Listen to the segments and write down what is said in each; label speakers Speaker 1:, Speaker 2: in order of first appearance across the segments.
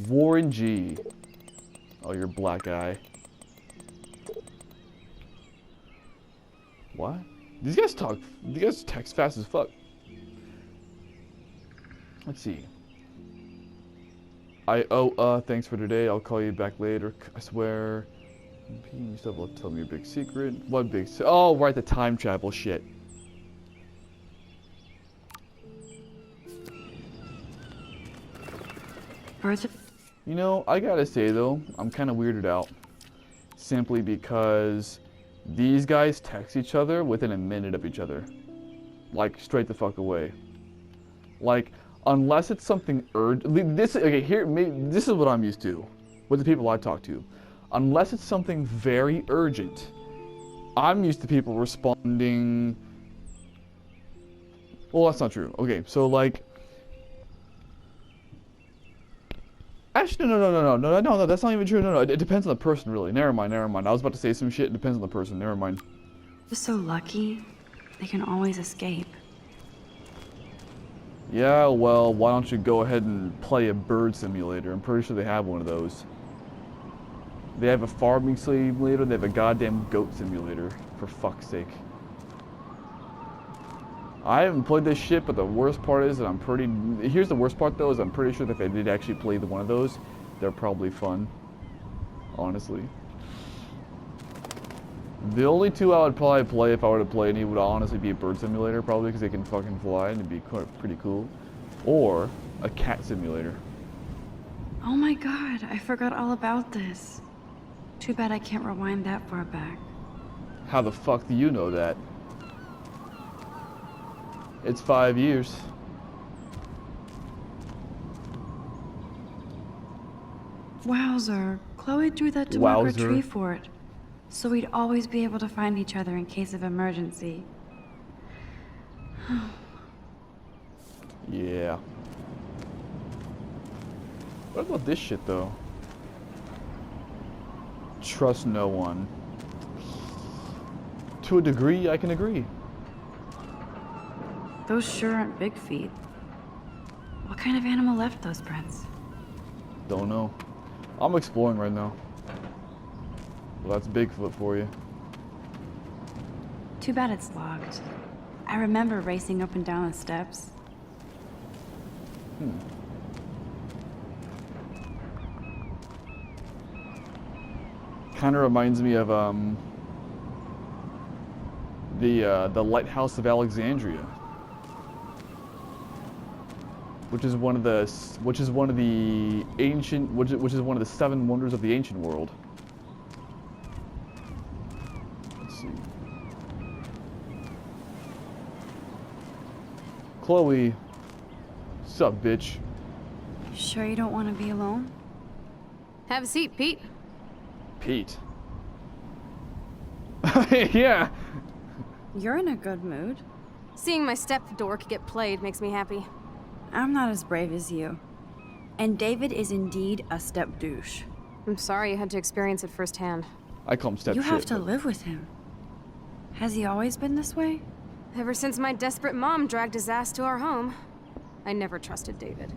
Speaker 1: Warren G. Oh, you're black guy. What? These guys text fast as fuck. Let's see. Thanks for today. I'll call you back later. I swear. You still will tell me a big secret. What big Oh, right, the time travel shit. You know, I gotta say though, I'm kind of weirded out. Simply because these guys text each other within a minute of each other. Like, straight the fuck away. Like, unless it's something urgent. This is what I'm used to with the people I talk to. Unless it's something very urgent, I'm used to people responding. Well, that's not true. Okay, so like. Actually, no, that's not even true. No, it depends on the person, really. Never mind. I was about to say some shit. It depends on the person. Never mind.
Speaker 2: You're so lucky. They can always escape.
Speaker 1: Yeah, well, why don't you go ahead and play a bird simulator? I'm pretty sure they have one of those. They have a farming simulator, they have a goddamn goat simulator, for fuck's sake. I haven't played this shit, but the worst part is that here's the worst part though, is I'm pretty sure that if I did actually play one of those, they're probably fun. Honestly. The only two I would probably play if I were to play any would honestly be a bird simulator, probably because they can fucking fly and it'd be pretty cool. Or a cat simulator.
Speaker 2: Oh my god, I forgot all about this. Too bad I can't rewind that far back.
Speaker 1: How the fuck do you know that? It's 5 years.
Speaker 2: Wowzer, Chloe drew that to mark a tree fort. So we'd always be able to find each other in case of emergency.
Speaker 1: Yeah. What about this shit though? Trust no one. To a degree, I can agree.
Speaker 2: Those sure aren't big feet. What kind of animal left those prints?
Speaker 1: Don't know. I'm exploring right now. Well, that's Bigfoot for you.
Speaker 2: Too bad it's locked. I remember racing up and down the steps.
Speaker 1: Kind of reminds me of the Lighthouse of Alexandria, which is one of the seven wonders of the ancient world. Let's see. Chloe, sup, bitch?
Speaker 2: Sure you don't want to be alone?
Speaker 3: Have a seat, Pete.
Speaker 1: Pete. Yeah.
Speaker 2: You're in a good mood.
Speaker 3: Seeing my step dork get played makes me happy.
Speaker 2: I'm not as brave as you. And David is indeed a step douche.
Speaker 3: I'm sorry you had to experience it firsthand.
Speaker 1: I call him step
Speaker 2: You
Speaker 1: shit,
Speaker 2: have to
Speaker 1: but
Speaker 2: live with him. Has he always been this way?
Speaker 3: Ever since my desperate mom dragged his ass to our home, I never trusted David.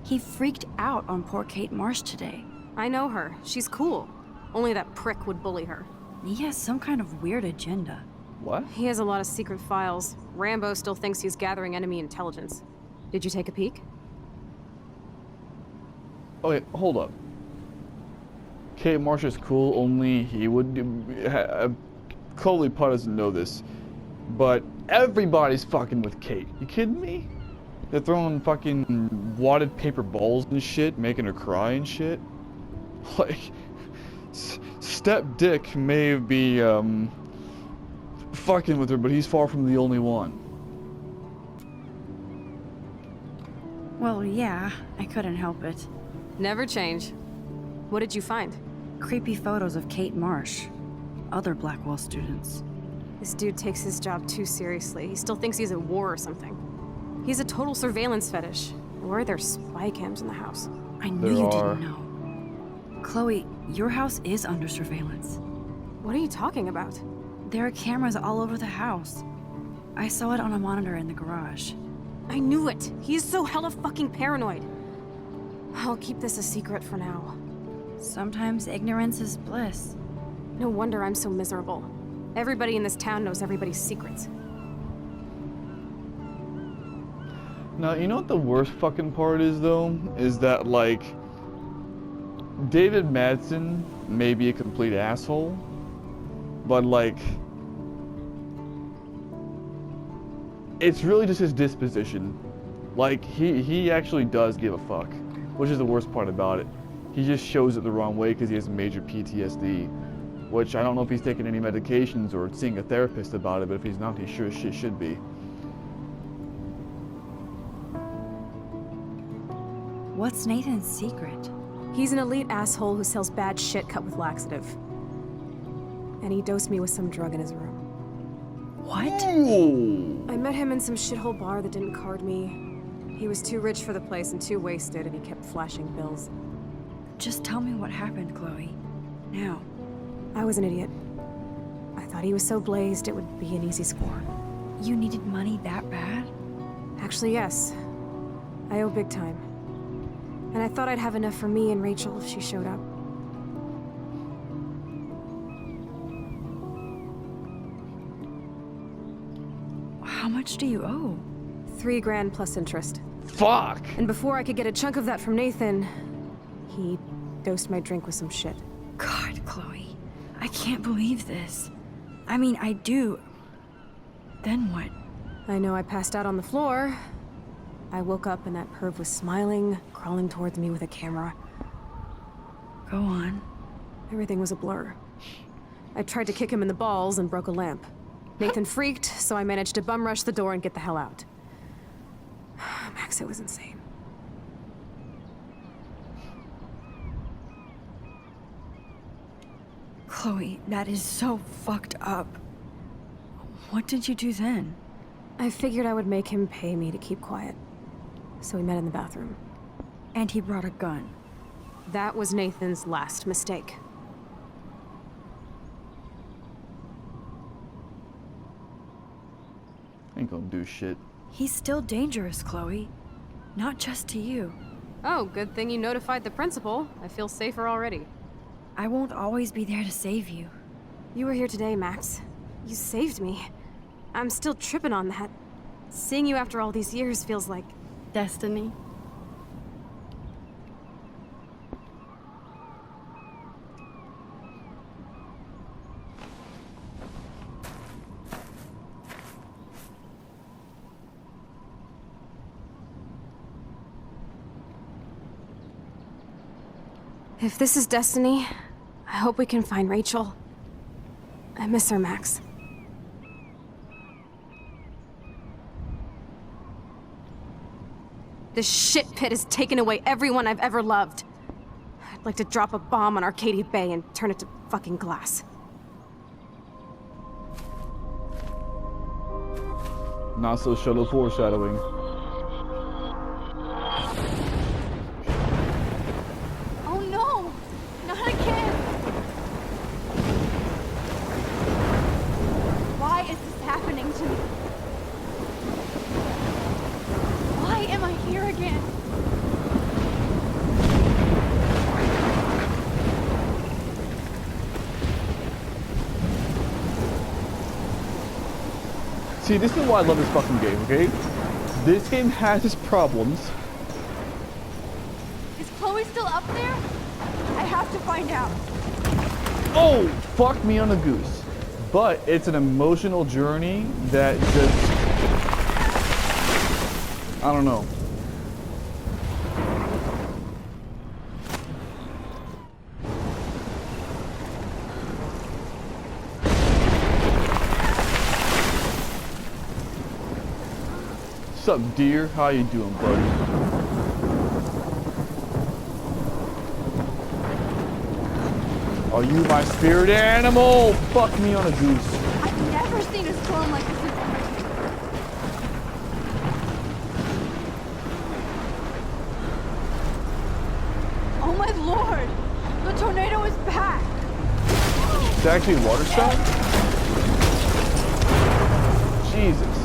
Speaker 2: He freaked out on poor Kate Marsh today.
Speaker 3: I know her. She's cool. Only that prick would bully her.
Speaker 2: He has some kind of weird agenda.
Speaker 1: What?
Speaker 3: He has a lot of secret files. Rambo still thinks he's gathering enemy intelligence. Did you take a peek?
Speaker 1: Okay, hold up. Kate Marsh is cool, only he would do. Chloe Pot doesn't know this, but everybody's fucking with Kate. You kidding me? They're throwing fucking wadded paper balls and shit, making her cry and shit. Like, Step Dick may be, fucking with her, but he's far from the only one.
Speaker 2: Well, yeah, I couldn't help it.
Speaker 3: Never change. What did you find?
Speaker 2: Creepy photos of Kate Marsh. Other Blackwell students.
Speaker 3: This dude takes his job too seriously. He still thinks he's at war or something. He's a total surveillance fetish. Why are there spy cams in the house?
Speaker 2: I knew you didn't know. Chloe, your house is under surveillance.
Speaker 3: What are you talking about?
Speaker 2: There are cameras all over the house. I saw it on a monitor in the garage.
Speaker 3: I knew it! He is so hella fucking paranoid. I'll keep this a secret for now.
Speaker 2: Sometimes ignorance is bliss.
Speaker 3: No wonder I'm so miserable. Everybody in this town knows everybody's secrets.
Speaker 1: Now, you know what the worst fucking part is, though? Is that, like, David Madsen may be a complete asshole, but, like, it's really just his disposition. Like, he actually does give a fuck, which is the worst part about it. He just shows it the wrong way because he has major PTSD, which I don't know if he's taking any medications or seeing a therapist about it, but if he's not, he sure as shit should be.
Speaker 2: What's Nathan's secret?
Speaker 3: He's an elite asshole who sells bad shit cut with laxative. And he dosed me with some drug in his room.
Speaker 2: What?
Speaker 1: Ooh.
Speaker 3: I met him in some shithole bar that didn't card me. He was too rich for the place and too wasted, and he kept flashing bills.
Speaker 2: Just tell me what happened, Chloe. Now.
Speaker 3: I was an idiot. I thought he was so blazed it would be an easy score.
Speaker 2: You needed money that bad?
Speaker 3: Actually, yes. I owe big time. And I thought I'd have enough for me and Rachel if she showed up.
Speaker 2: How much do you owe?
Speaker 3: $3 grand plus interest.
Speaker 1: Fuck!
Speaker 3: And before I could get a chunk of that from Nathan, he dosed my drink with some shit.
Speaker 2: God, Chloe. I can't believe this. I mean, I do. Then what?
Speaker 3: I know I passed out on the floor. I woke up and that perv was smiling, crawling towards me with a camera.
Speaker 2: Go on.
Speaker 3: Everything was a blur. I tried to kick him in the balls and broke a lamp. Nathan freaked, so I managed to bum rush the door and get the hell out. Max, it was insane.
Speaker 2: Chloe, that is so fucked up. What did you do then?
Speaker 3: I figured I would make him pay me to keep quiet. So we met in the bathroom.
Speaker 2: And he brought a gun.
Speaker 3: That was Nathan's last mistake.
Speaker 1: Ain't gonna do shit.
Speaker 2: He's still dangerous, Chloe. Not just to you.
Speaker 3: Oh, good thing you notified the principal. I feel safer already.
Speaker 2: I won't always be there to save you.
Speaker 3: You were here today, Max. You saved me. I'm still tripping on that. Seeing you after all these years feels like...
Speaker 2: Destiny.
Speaker 3: If this is destiny, I hope we can find Rachel. I miss her, Max. This shit pit has taken away everyone I've ever loved. I'd like to drop a bomb on Arcadia Bay and turn it to fucking glass.
Speaker 1: Not so subtle foreshadowing.
Speaker 3: Oh no! Not again!
Speaker 4: Why is this happening to me? Why am I here again?
Speaker 1: See, this is why I love this fucking game, okay? This game has its problems.
Speaker 4: Is Chloe still up there? I have to find out.
Speaker 1: Oh, fuck me on the goose. But it's an emotional journey that just... I don't know. What's up, dear? How you doing, buddy? Are you my spirit animal? Fuck me on a goose.
Speaker 4: I've never seen a storm like this before. Oh my lord! The tornado is back!
Speaker 1: It's actually a water spout? Jesus.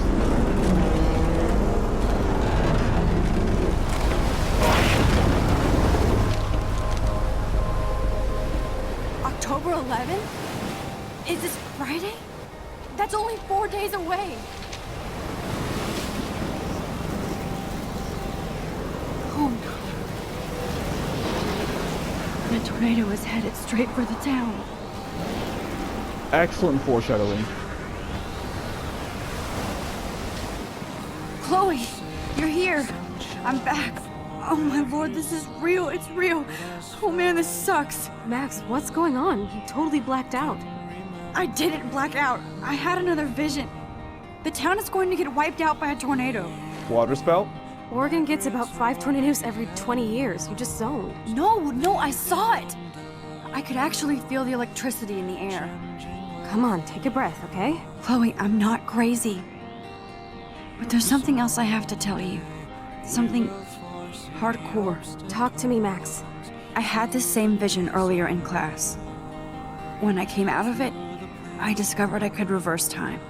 Speaker 4: Is this Friday? That's only 4 days away. Oh no. The tornado is headed straight for the town.
Speaker 1: Excellent foreshadowing.
Speaker 4: Chloe, you're here. I'm back. Oh my lord, this is real. It's real. Oh man, this sucks.
Speaker 3: Max, what's going on? You totally blacked out.
Speaker 4: I didn't black out. I had another vision. The town is going to get wiped out by a tornado.
Speaker 1: Water spout?
Speaker 3: Oregon gets about 5 tornadoes every 20 years. You just zoned.
Speaker 4: No, I saw it. I could actually feel the electricity in the air.
Speaker 3: Come on, take a breath, okay?
Speaker 2: Chloe, I'm not crazy. But there's something else I have to tell you. Something hardcore.
Speaker 3: Talk to me, Max.
Speaker 2: I had this same vision earlier in class. When I came out of it, I discovered I could reverse time.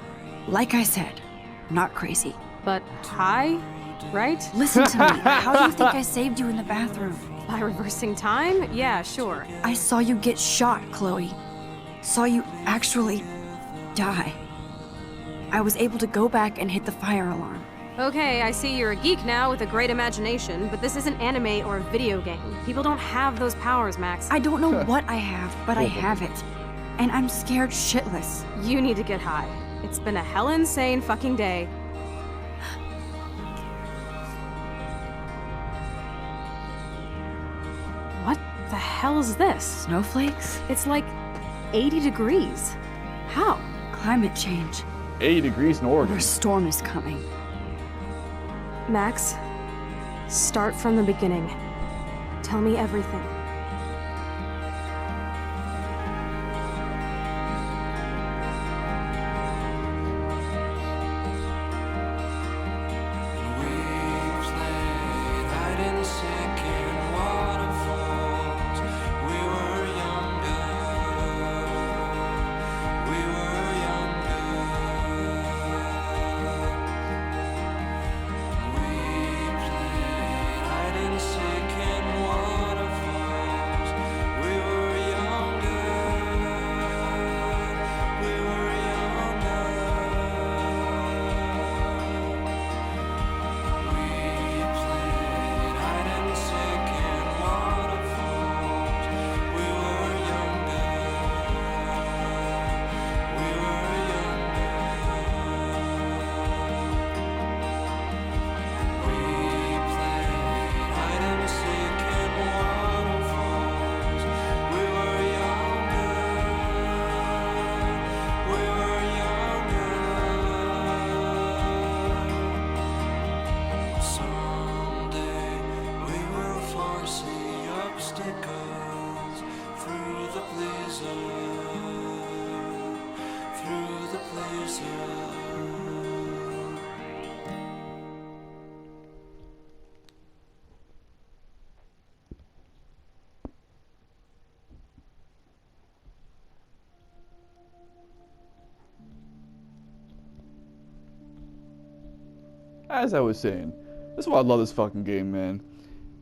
Speaker 2: Like I said, not crazy.
Speaker 3: But high, right?
Speaker 2: Listen to me. How do you think I saved you in the bathroom?
Speaker 3: By reversing time? Yeah, sure.
Speaker 2: I saw you get shot, Chloe. Saw you actually die. I was able to go back and hit the fire alarm.
Speaker 3: Okay, I see you're a geek now with a great imagination, but this isn't anime or a video game. People don't have those powers, Max.
Speaker 2: I don't know what I have, but I have it. And I'm scared shitless.
Speaker 3: You need to get high. It's been a hell insane fucking day. What the hell is this?
Speaker 2: Snowflakes?
Speaker 3: It's like 80 degrees. How?
Speaker 2: Climate change.
Speaker 1: 80 degrees in Oregon.
Speaker 2: Our storm is coming.
Speaker 3: Max, start from the beginning. Tell me everything.
Speaker 1: As I was saying, that's why I love this fucking game, man.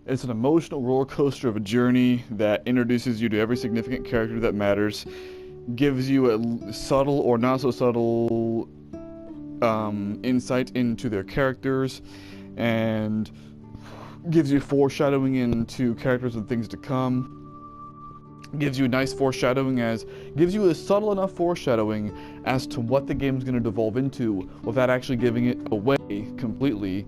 Speaker 1: It's an emotional roller coaster of a journey that introduces you to every significant character that matters, gives you a subtle or not so subtle insight into their characters, and gives you foreshadowing into characters and things to come. Gives you a nice foreshadowing gives you a subtle enough foreshadowing as to what the game's going to devolve into without actually giving it away completely.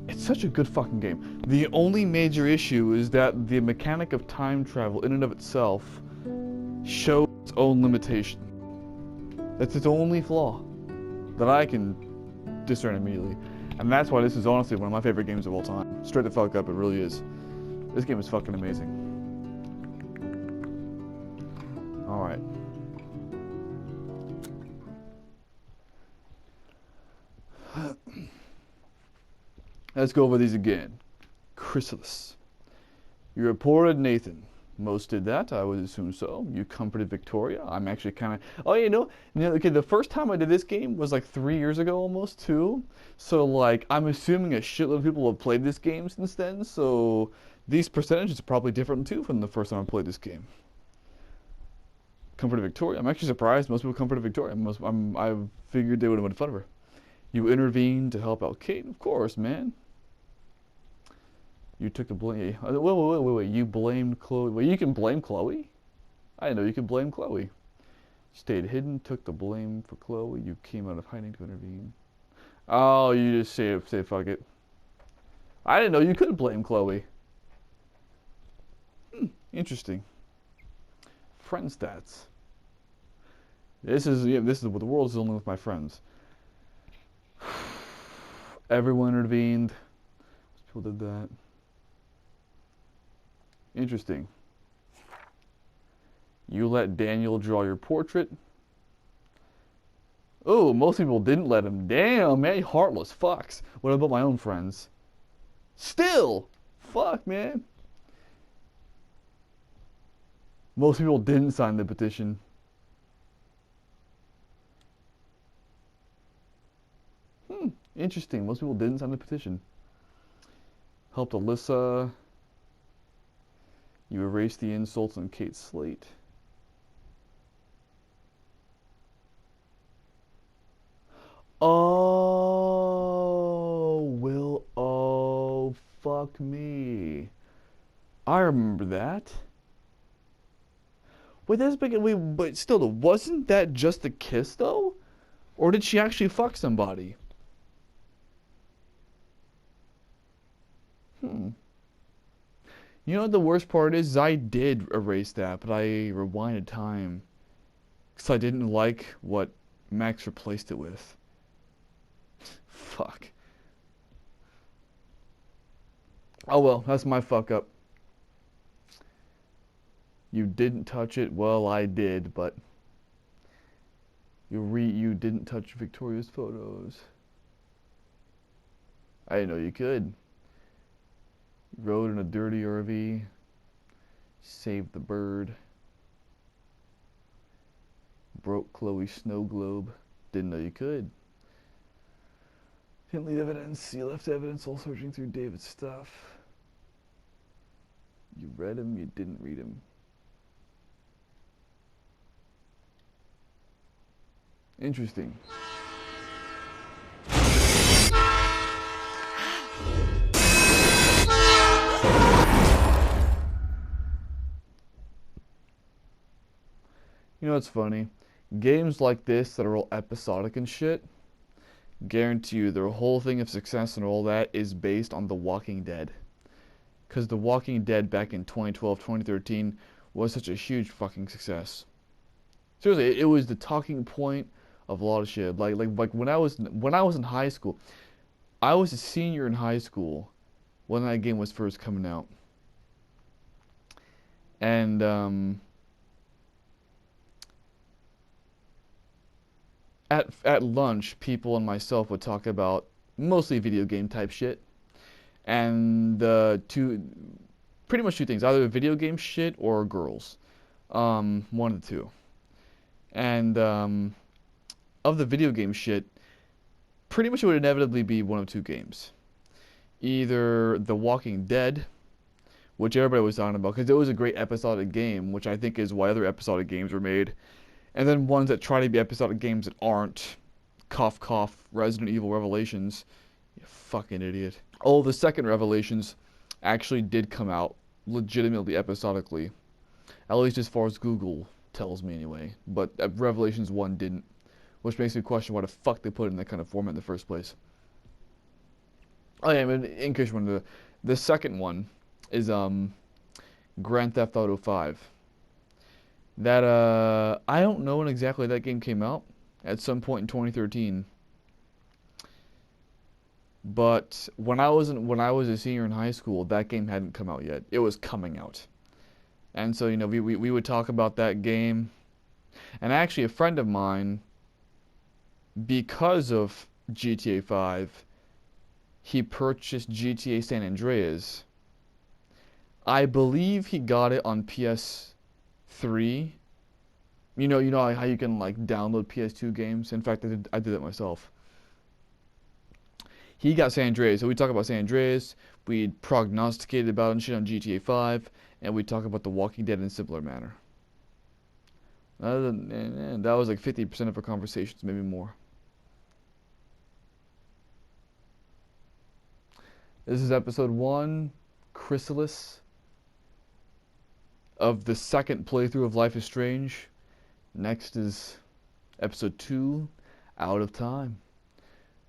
Speaker 1: It's such a good fucking game. The only major issue is that the mechanic of time travel in and of itself shows its own limitation. That's its only flaw that I can discern immediately. And that's why this is honestly one of my favorite games of all time. Straight the fuck up, it really is. This game is fucking amazing. Alright. Let's go over these again. Chrysalis. You reported Nathan. Most did that, I would assume so. You comforted Victoria. I'm actually kind of... Oh, okay, the first time I did this game was like 3 years ago almost, too. So, like, I'm assuming a shitload of people have played this game since then, so these percentages are probably different, too, from the first time I played this game. Comforted Victoria. I'm actually surprised most people comforted Victoria. I figured they would have made fun of her. You intervened to help out Kate, of course, man. You took the blame. Wait. You blamed Chloe. Wait, you can blame Chloe? I didn't know you could blame Chloe. Stayed hidden, took the blame for Chloe. You came out of hiding to intervene. Oh, you just say fuck it. I didn't know you could blame Chloe. Interesting. Friend stats. This is what the world is only with my friends. Everyone intervened. Most people did that. Interesting. You let Daniel draw your portrait. Oh, most people didn't let him. Damn, man, you heartless fucks. What about my own friends? Still, fuck, man. Most people didn't sign the petition. Interesting. Most people didn't sign the petition. Helped Alyssa. You erased the insults on Kate's slate. Oh, fuck me. I remember that. Wait, but still, wasn't that just a kiss, though? Or did she actually fuck somebody? You know what the worst part is? I did erase that, but I rewinded time. Because I didn't like what Max replaced it with. Fuck. Oh well, that's my fuck up. You didn't touch it. Well, I did, but you didn't touch Victoria's photos. I didn't know you could. You rode in a dirty RV. Saved the bird. Broke Chloe's snow globe. Didn't know you could. Didn't leave evidence. You left evidence while searching through David's stuff. You read him. You didn't read him. Interesting. You know what's funny? Games like this that are all episodic and shit, guarantee you their whole thing of success and all that is based on The Walking Dead. Because The Walking Dead back in 2012, 2013 was such a huge fucking success. Seriously, it was the talking point of a lot of shit. Like when I was in high school, I was a senior in high school when that game was first coming out. And at lunch, people and myself would talk about mostly video game type shit, and pretty much two things: either video game shit or girls, one of the two. And of the video game shit, pretty much it would inevitably be one of two games: either The Walking Dead, which everybody was talking about because it was a great episodic game, which I think is why other episodic games were made. And then ones that try to be episodic games that aren't. Cough, cough, Resident Evil Revelations. You fucking idiot. Oh, the second Revelations actually did come out legitimately episodically. At least as far as Google tells me anyway. But Revelations 1 didn't. Which makes me question why the fuck they put it in that kind of format in the first place. Oh yeah, I mean, in case you wanted to, the second one is Grand Theft Auto 5. That I don't know when exactly that game came out. At some point in 2013. But when I was a senior in high school, that game hadn't come out yet. It was coming out. And so, you know, we would talk about that game. And actually a friend of mine, because of GTA 5, he purchased GTA San Andreas. I believe he got it on PS3. You know how you can like download PS2 games. In fact, I did it myself. He got San Andreas, so we talk about San Andreas. We prognosticated about and shit on GTA 5, and we talk about The Walking Dead in a similar manner. That was like 50% of our conversations, maybe more. This is episode 1, Chrysalis, of the second playthrough of Life is Strange. Next is episode 2, Out of Time,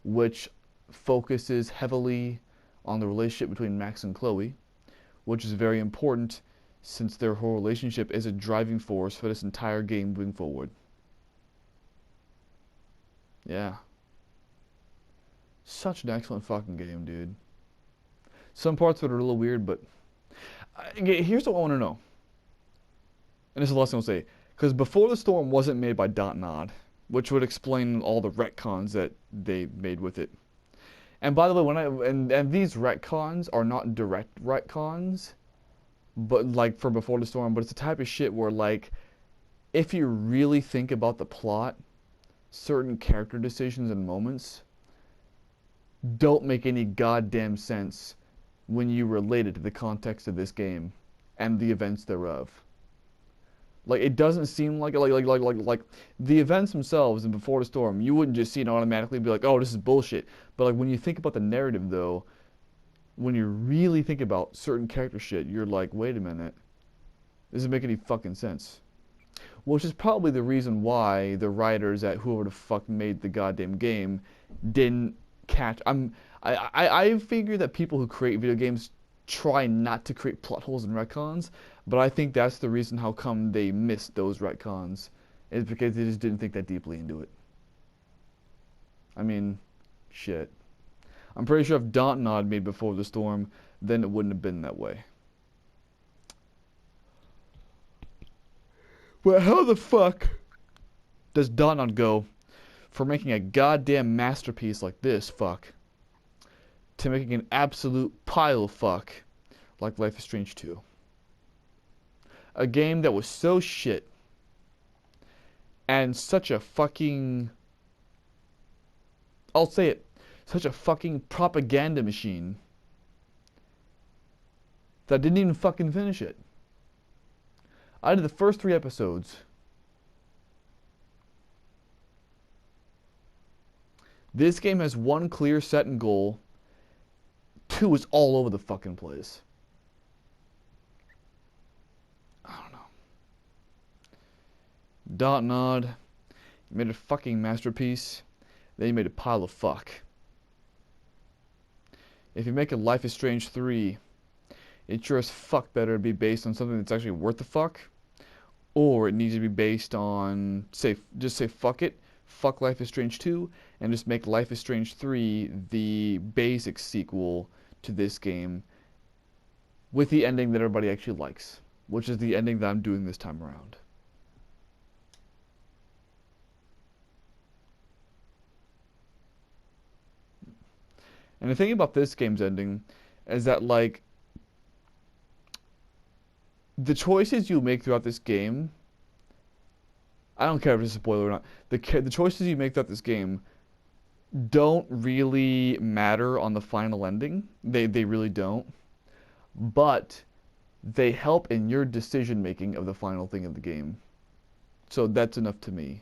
Speaker 1: which focuses heavily on the relationship between Max and Chloe, which is very important since their whole relationship is a driving force for this entire game moving forward. Yeah. Such an excellent fucking game, dude. Some parts of it are a little weird, but here's what I want to know. And this is the last thing I'll say. Because Before the Storm wasn't made by Dontnod, which would explain all the retcons that they made with it. And by the way, and these retcons are not direct retcons, but like for Before the Storm, but it's the type of shit where, like, if you really think about the plot, certain character decisions and moments don't make any goddamn sense when you relate it to the context of this game and the events thereof. Like, it doesn't seem like the events themselves in Before the Storm, you wouldn't just see it automatically be like, oh, this is bullshit. But like when you think about the narrative though, when you really think about certain character shit, you're like, wait a minute, this doesn't make any fucking sense. Which is probably the reason why the writers at whoever the fuck made the goddamn game didn't catch. I figure that people who create video games try not to create plot holes and retcons, but I think that's the reason how come they missed those retcons, is because they just didn't think that deeply into it. I mean, shit. I'm pretty sure if Dontnod made Before the Storm, then it wouldn't have been that way. Well, how the fuck does Dontnod go from making a goddamn masterpiece like this fuck to making an absolute pile of fuck like Life is Strange 2? A game that was so shit and such a fucking, I'll say it, such a fucking propaganda machine that didn't even fucking finish it. I did the first 3 episodes. This game has one clear set and goal. 2 is all over the fucking place. I don't know. Dontnod, you made a fucking masterpiece. Then you made a pile of fuck. If you make a Life is Strange 3, it sure as fuck better be based on something that's actually worth the fuck. Or it needs to be based on, just say fuck it, fuck Life is Strange 2, and just make Life is Strange 3 the basic sequel to this game with the ending that everybody actually likes, which is the ending that I'm doing this time around. And the thing about this game's ending is that, like, the choices you make throughout this game, I don't care if it's a spoiler or not, the choices you make throughout this game don't really matter on the final ending. They really don't. But they help in your decision making of the final thing of the game. So that's enough to me.